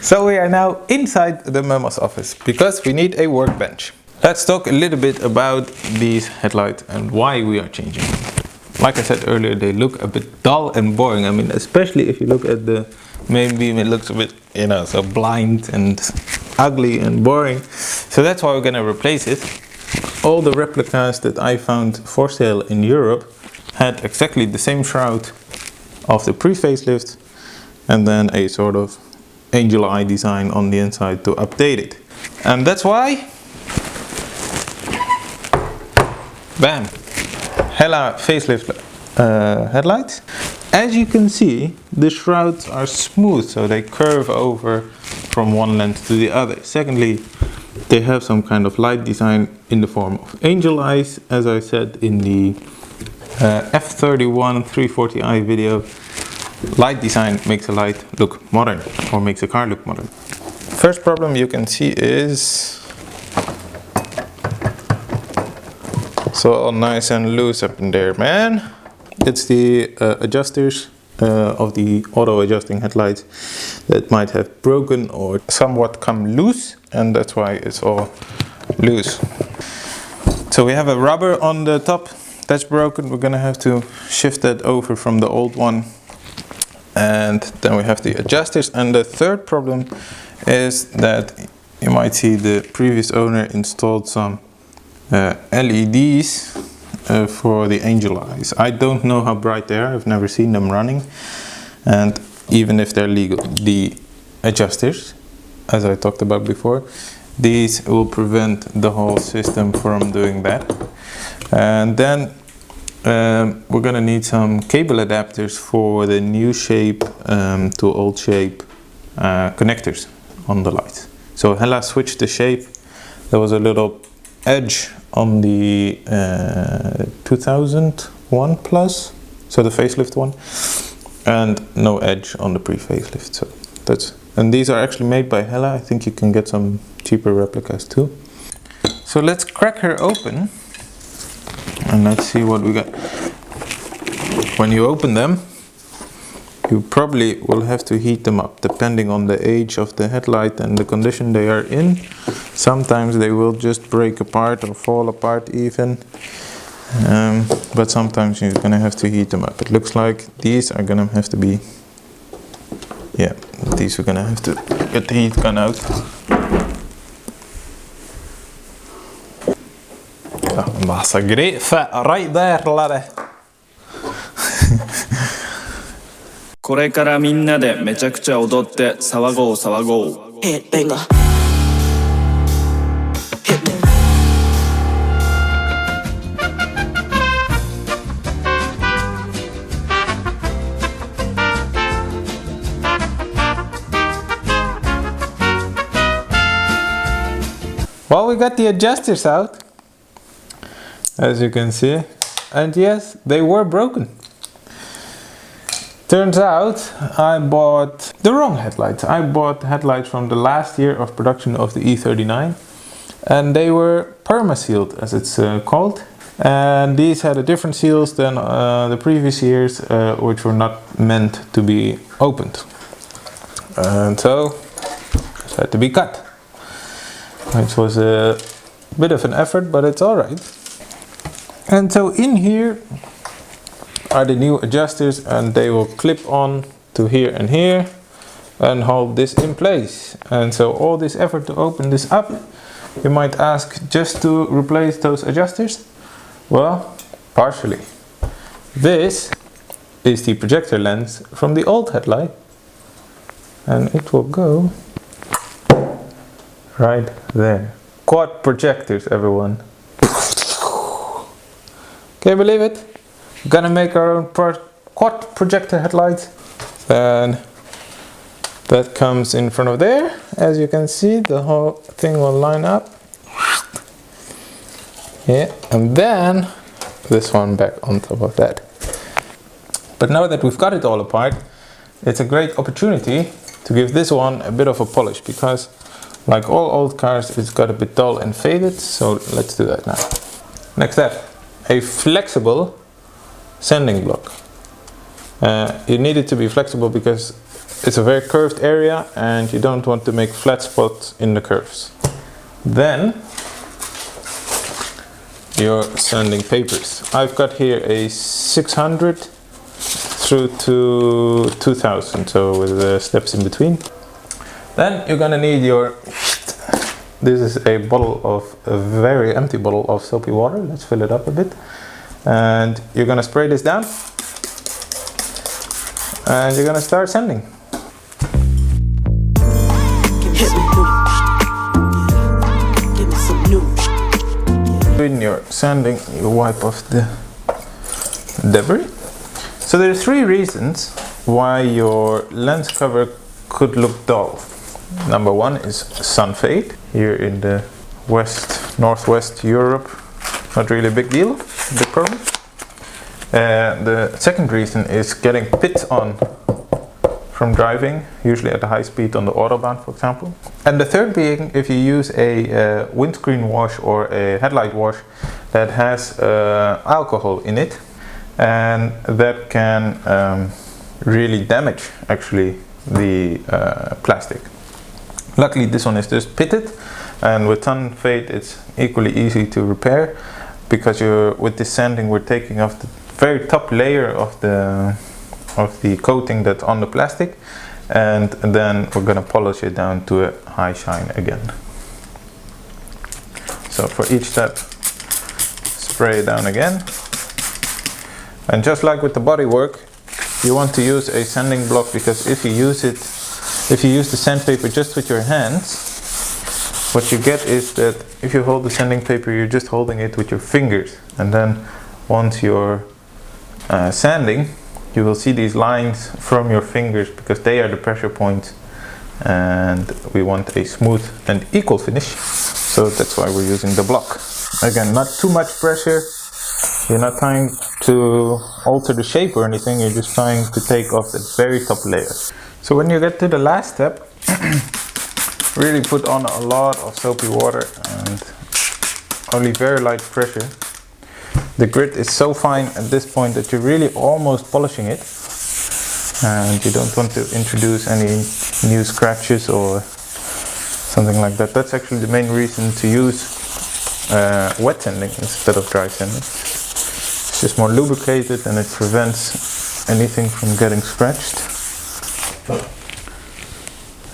So we are now inside the Mömus office because we need a workbench. Let's talk a little bit about these headlights and why we are changing them. Like I said earlier, they look a bit dull and boring. I mean, especially if you look at the main beam, it looks a bit, you know, so blind and ugly and boring. So that's why we're gonna replace it. All the replicas that I found for sale in Europe had exactly the same shroud of the pre-facelift and then a sort of angel eye design on the inside to update it. And that's why, bam, Hella facelift headlights. As you can see, the shrouds are smooth, so they curve over from one lens to the other. Secondly, they have some kind of light design in the form of angel eyes, as I said in the F31 340i video. Light design makes a light look modern, or makes a car look modern. First problem you can see is so all nice and loose up in there, man. It's the adjusters of the auto adjusting headlights that might have broken or somewhat come loose, and that's why it's all loose. So we have a rubber on the top that's broken. We're gonna have to shift that over from the old one. And then we have the adjusters. And the third problem is that you might see the previous owner installed some LEDs for the angel eyes. I don't know how bright they are, I've never seen them running. And even if they're legal, the adjusters, as I talked about before, these will prevent the whole system from doing that. And then we're gonna need some cable adapters for the new shape to old shape connectors on the lights. So Hella switched the shape. There was a little edge on the 2001 Plus, so the facelift one, and no edge on the pre-facelift. So that's, and these are actually made by Hella. I think you can get some cheaper replicas too. So let's crack her open and let's see what we got. When you open them, you probably will have to heat them up depending on the age of the headlight and the condition they are in. Sometimes they will just break apart or fall apart even, but sometimes you're gonna have to heat them up. It looks like these are gonna have to be, yeah, these are gonna have to get the heat gun out. That's a great fit right there, laddie. これからみんなでめちゃくちゃ踊って騒ごう騒ごう Hit banger. Hit me. Well, we got the adjusters out, as you can see, and yes, they were broken. Turns out I bought the wrong headlights. I bought headlights from the last year of production of the E39, and they were perma-sealed, as it's called. And these had a different seals than the previous years, which were not meant to be opened. And so it had to be cut, which was a bit of an effort, but it's alright. And so in here are the new adjusters, and they will clip on to here and hold this in place. And so all this effort to open this up, you might ask, just to replace those adjusters? Well, partially. This is the projector lens from the old headlight, and it will go right there. Quad projectors, everyone. Can you believe it? We're gonna make our own quad projector headlights. Then that comes in front of there. As you can see, the whole thing will line up. Yeah, and then this one back on top of that. But now that we've got it all apart, it's a great opportunity to give this one a bit of a polish, because like all old cars, it's got a bit dull and faded. So let's do that now. Next step, a flexible sanding block. You need it to be flexible because it's a very curved area and you don't want to make flat spots in the curves. Then your sanding papers. I've got here a 600 through to 2000, so with the steps in between. Then you're gonna need your, this is a very empty bottle of soapy water. Let's fill it up a bit. And you're gonna spray this down. And you're gonna start sanding. When you're sanding, you wipe off the debris. So there are 3 reasons why your lens cover could look dull. Number 1 is sun fade. Here in the northwest Europe, not really a big deal, big problem. The second reason is getting pits on from driving, usually at a high speed on the autobahn, for example. And the third being, if you use a windscreen wash or a headlight wash that has alcohol in it, and that can really damage actually the plastic. Luckily this one is just pitted, and with sun fade it's equally easy to repair, because with this sanding we're taking off the very top layer of the coating that's on the plastic, and then we're gonna polish it down to a high shine again. So for each step, spray it down again. And just like with the bodywork, you want to use a sanding block, because if you use the sandpaper just with your hands, what you get is that if you hold the sanding paper, you're just holding it with your fingers, and then once you're sanding, you will see these lines from your fingers, because they are the pressure points, and we want a smooth and equal finish, so that's why we're using the block. Again, not too much pressure. You're not trying to alter the shape or anything, you're just trying to take off the very top layer. So when you get to the last step, really put on a lot of soapy water and only very light pressure. The grit is so fine at this point that you're really almost polishing it, and you don't want to introduce any new scratches or something like that. That's actually the main reason to use wet sanding instead of dry sanding. It's just more lubricated and it prevents anything from getting scratched.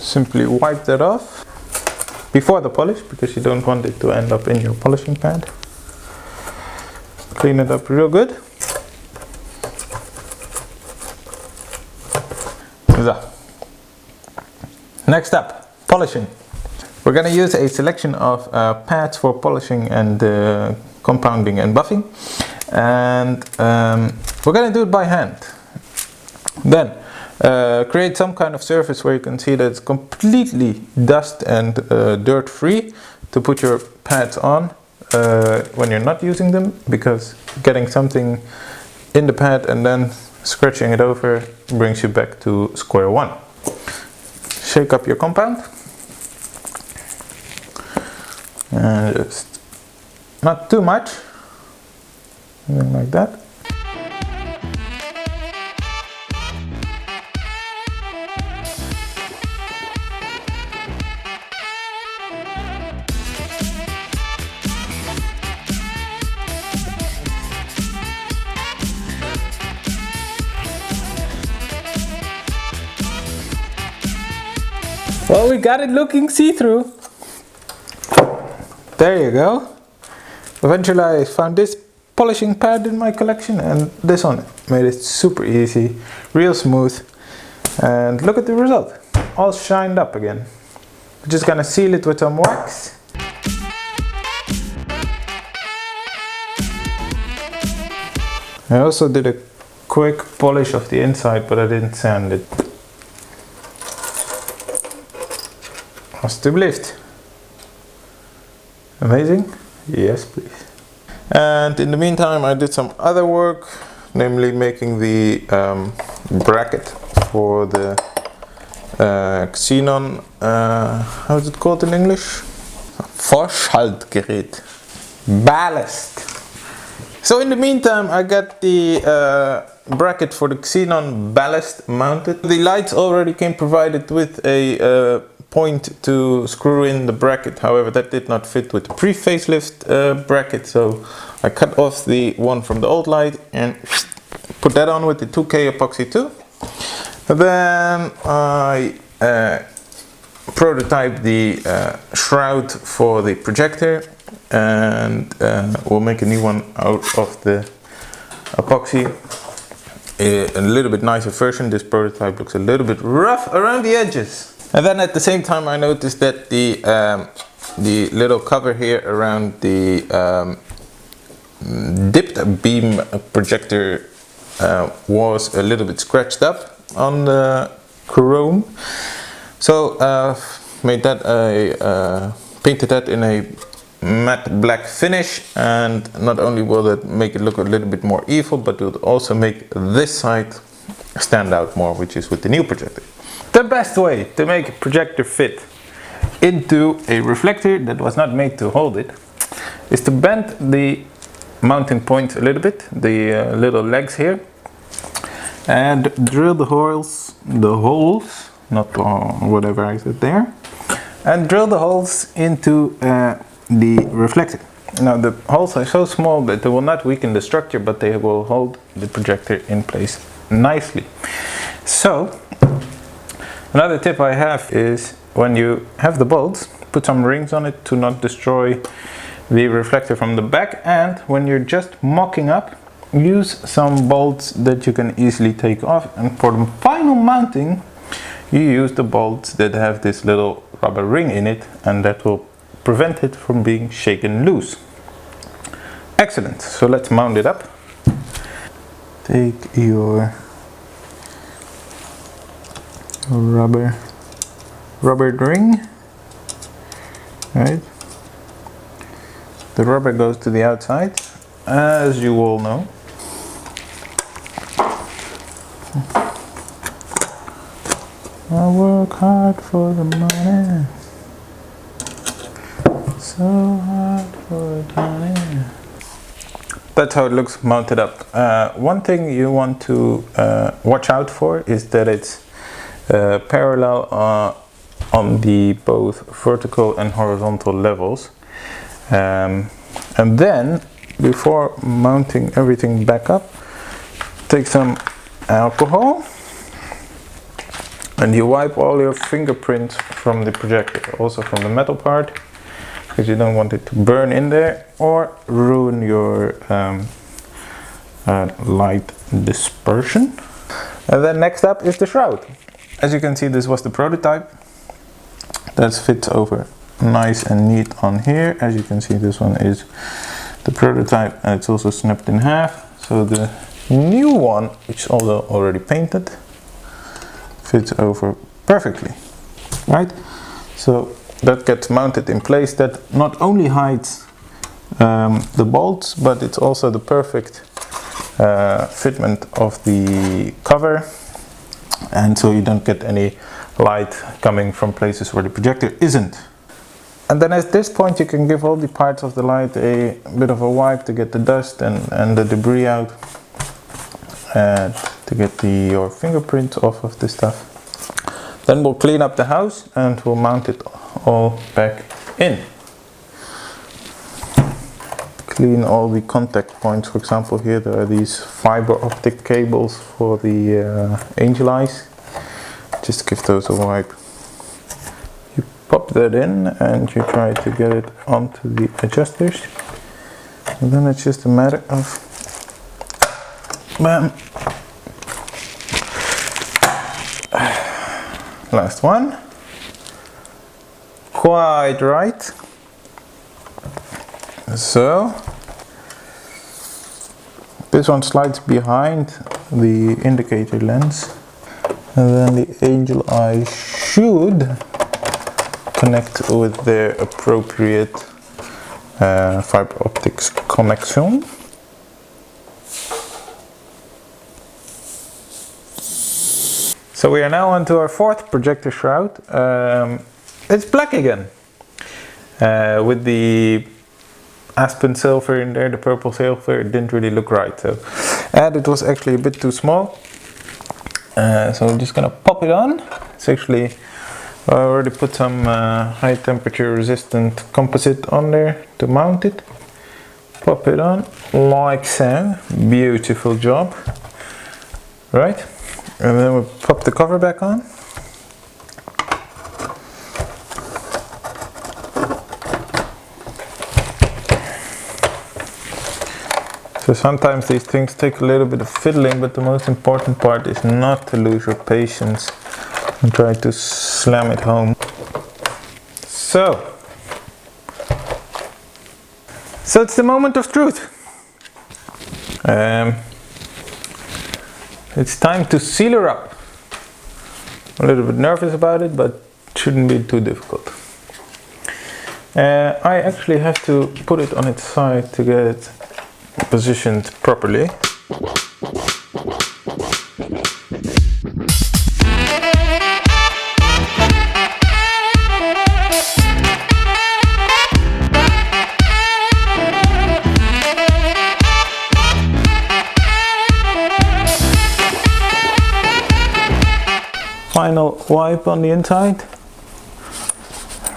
Simply wipe that off before the polish, because you don't want it to end up in your polishing pad. Clean it up real good. So, next up, polishing. We're going to use a selection of pads for polishing and compounding and buffing, and we're going to do it by hand. Then create some kind of surface where you can see that it's completely dust and dirt free to put your pads on when you're not using them, because getting something in the pad and then scratching it over brings you back to square one. Shake up your compound and just not too much, something like that. Well, we got it looking see-through. There you go. Eventually I found this polishing pad in my collection, and this one made it super easy, real smooth, and look at the result. All shined up again. We're just gonna seal it with some wax. I also did a quick polish of the inside, but I didn't sand it. Alsjeblieft. Amazing? Yes, please. And in the meantime I did some other work, namely making the bracket for the xenon, how is it called in English? Vorschaltgerät. Ballast. So in the meantime, I got the bracket for the xenon ballast mounted. The lights already came provided with a point to screw in the bracket. However, that did not fit with the pre-facelift bracket, so I cut off the one from the old light and put that on with the 2K epoxy too. And then I prototyped the shroud for the projector, and we'll make a new one out of the epoxy. A little bit nicer version. This prototype looks a little bit rough around the edges. And then at the same time I noticed that the little cover here around the dipped beam projector was a little bit scratched up on the chrome. So made that painted that in a matte black finish, and not only will that make it look a little bit more evil, but it will also make this side stand out more, which is with the new projector. The best way to make a projector fit into a reflector that was not made to hold it is to bend the mounting point a little bit, the little legs here, and drill the holes, not whatever I said there, and drill the holes into the reflector. Now the holes are so small that they will not weaken the structure, but they will hold the projector in place nicely. So another tip I have is, when you have the bolts, put some rings on it to not destroy the reflector from the back, and when you're just mocking up, use some bolts that you can easily take off, and for the final mounting you use the bolts that have this little rubber ring in it, and that will prevent it from being shaken loose. Excellent, so let's mount it up. Take your rubber ring, right? The rubber goes to the outside, as you all know. I work hard for the money, so hard for the money. That's how it looks mounted up. One thing you want to watch out for is that it's parallel on the both vertical and horizontal levels. And then, before mounting everything back up, take some alcohol and you wipe all your fingerprints from the projector, also from the metal part, because you don't want it to burn in there or ruin your light dispersion. And then next up is the shroud. As you can see, this was the prototype. That fits over nice and neat on here. As you can see, this one is the prototype, and it's also snapped in half. So the new one, which is also already painted, fits over perfectly, right? So that gets mounted in place. That not only hides the bolts, but it's also the perfect fitment of the cover, and so you don't get any light coming from places where the projector isn't. And then at this point you can give all the parts of the light a bit of a wipe to get the dust and the debris out, and to get your fingerprints off of this stuff. Then we'll clean up the house and we'll mount it all back in. Clean all the contact points. For example, here there are these fiber optic cables for the angel eyes. Just give those a wipe. You pop that in and you try to get it onto the adjusters, and then it's just a matter of bam. Last one. Quite right. So this one slides behind the indicator lens, and then the angel eye should connect with their appropriate fiber optics connection. So we are now on to our fourth projector shroud. It's black again, with the aspen silver in there, the purple silver, it didn't really look right. So, and it was actually a bit too small. So I'm just gonna pop it on. It's actually, I already put some high temperature resistant composite on there to mount it. Pop it on like so. Beautiful job. Right? And then we'll pop the cover back on. So sometimes these things take a little bit of fiddling, but the most important part is not to lose your patience and try to slam it home. So it's the moment of truth. It's time to seal her up. I'm a little bit nervous about it, but it shouldn't be too difficult. I actually have to put it on its side to get it positioned properly. Final wipe on the inside.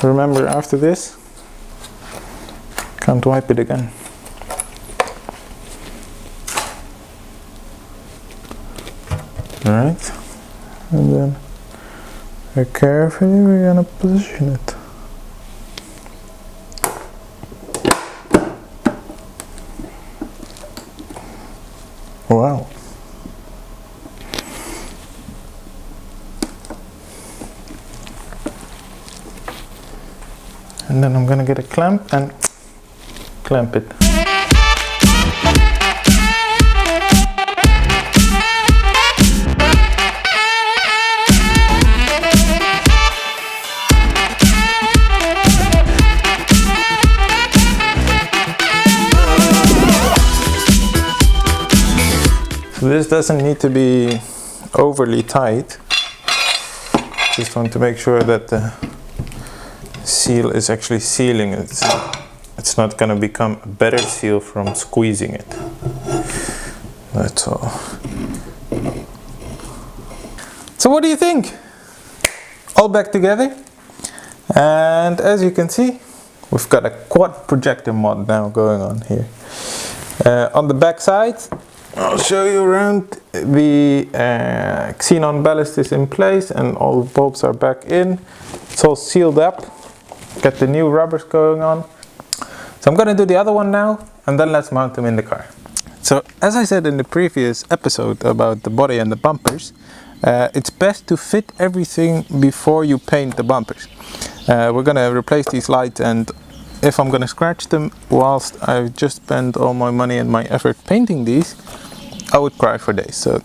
Remember, after this, can't wipe it again. Alright, and then very carefully we're gonna position it. Wow. And then I'm gonna get a clamp and clamp it. So this doesn't need to be overly tight. Just want to make sure that the seal is actually sealing it. It's not going to become a better seal from squeezing it. That's all. So what do you think? All back together. And as you can see, we've got a quad projector mod now going on here. On the back side, I'll show you around. The xenon ballast is in place and all the bulbs are back in. It's all sealed up. Got the new rubbers going on. So I'm gonna do the other one now and then let's mount them in the car. So as I said in the previous episode about the body and the bumpers, it's best to fit everything before you paint the bumpers. We're gonna replace these lights, and if I'm gonna scratch them whilst I've just spent all my money and my effort painting these, I would cry for days. So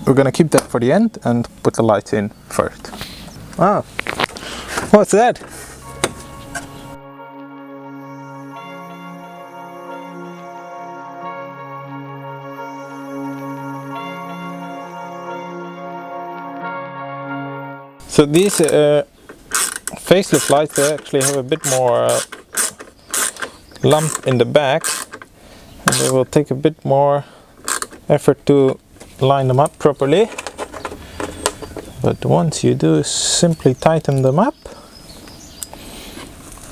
we're gonna keep that for the end and put the lights in first. Wow, what's that? So these facelift lights, they actually have a bit more lump in the back, and they will take a bit more effort to line them up properly. But once you do, simply tighten them up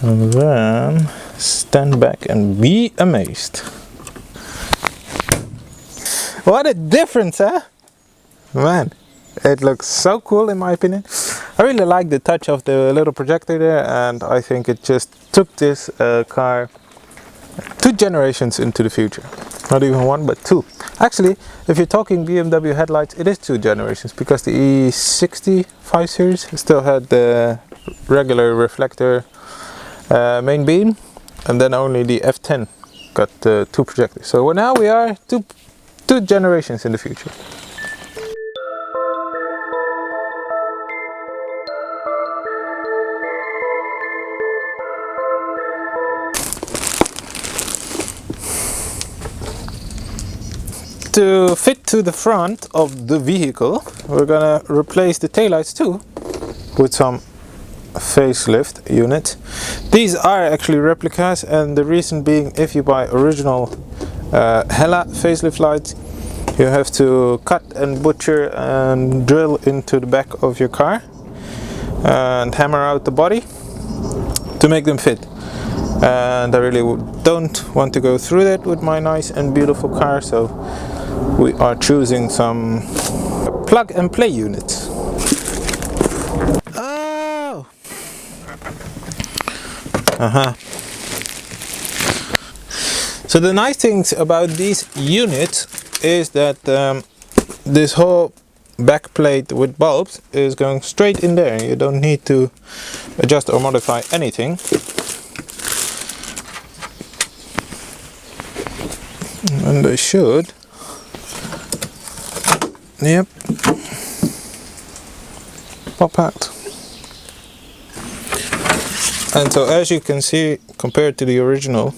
and then stand back and be amazed. What a difference, huh? Man, it looks so cool in my opinion. I really like the touch of the little projector there, and I think it just took this car 2 generations into the future. Not even 1, but 2. Actually, if you're talking BMW headlights, it is 2 generations, because the E60 5 Series still had the regular reflector main beam, and then only the F10 got 2 projectors. So now we are 2 generations in the future. To fit to the front of the vehicle, we're gonna replace the taillights too with some facelift unit. These are actually replicas, and the reason being, if you buy original Hella facelift lights, you have to cut and butcher and drill into the back of your car and hammer out the body to make them fit. And I really don't want to go through that with my nice and beautiful car, so we are choosing some plug and play units. Oh! So the nice things about these units is that this whole back plate with bulbs is going straight in there. You don't need to adjust or modify anything. And they should. Yep. Pop out. And so as you can see, compared to the original,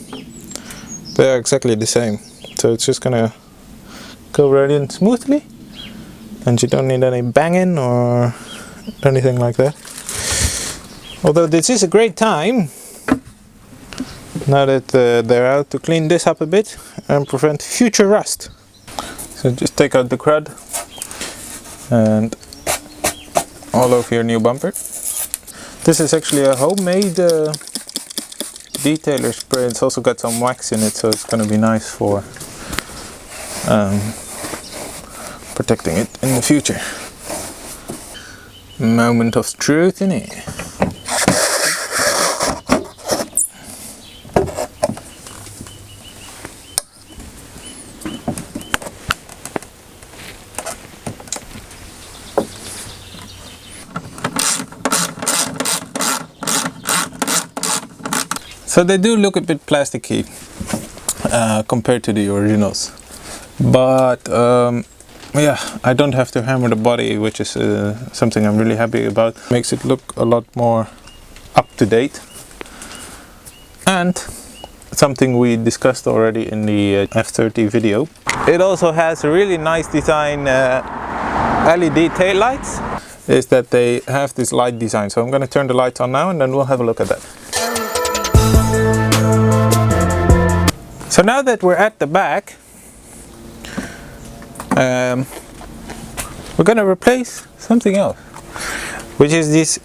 they're exactly the same. So it's just gonna go right in smoothly, and you don't need any banging or anything like that. Although this is a great time, now that they're out, to clean this up a bit and prevent future rust. So just take out the crud and all over your new bumper. This is actually a homemade detailer spray. It's also got some wax in it, so it's going to be nice for protecting it in the future. Moment of truth in it. So they do look a bit plasticky compared to the originals, but yeah, I don't have to hammer the body, which is something I'm really happy about. Makes it look a lot more up to date, and something we discussed already in the F30 video. It also has a really nice design LED tail lights, is that they have this light design. So I'm going to turn the lights on now and then we'll have a look at that. So now that we're at the back, we're going to replace something else, which is these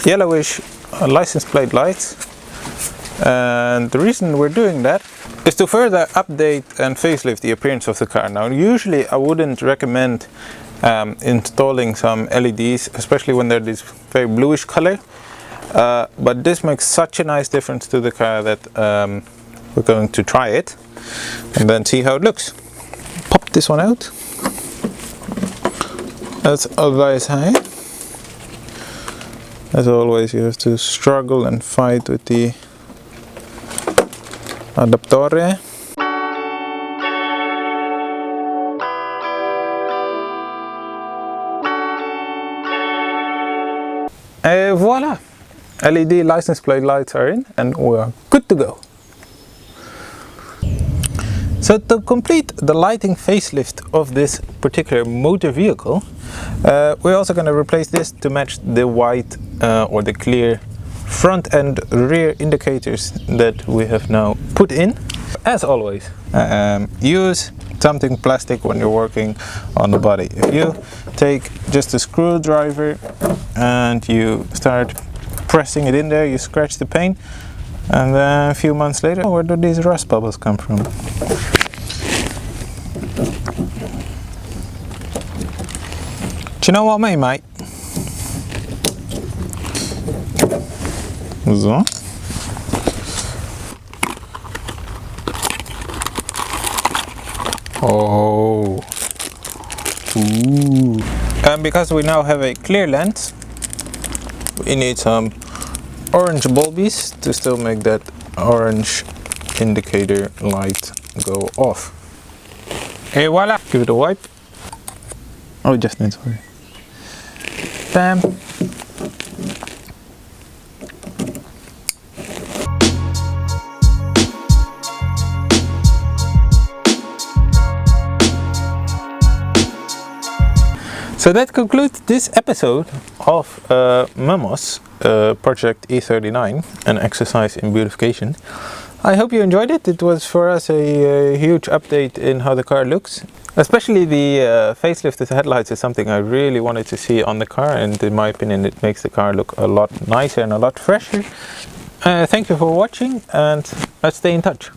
yellowish license plate lights. And the reason we're doing that is to further update and facelift the appearance of the car. Now, usually I wouldn't recommend installing some LEDs, especially when they're this very bluish color, but this makes such a nice difference to the car that we're going to try it and then see how it looks. Pop this one out. That's always high. As always, you have to struggle and fight with the adaptore. And voila! LED license plate lights are in and we are good to go. So to complete the lighting facelift of this particular motor vehicle, we're also going to replace this to match the white or the clear front and rear indicators that we have now put in. As always, use something plastic when you're working on the body. If you take just a screwdriver and you start pressing it in there, you scratch the paint, and then a few months later, where do these rust bubbles come from? Do you know what I mean, mate? So. Oh. Ooh. And because we now have a clear lens, we need some orange bulbies to still make that orange indicator light go off. Et voila! Give it a wipe. Oh, just needs sorry. Bam! So that concludes this episode of Mömus Project E39, an exercise in beautification. I hope you enjoyed it. It was for us a huge update in how the car looks. Especially the facelifted headlights is something I really wanted to see on the car, and in my opinion it makes the car look a lot nicer and a lot fresher. Thank you for watching, and let's stay in touch.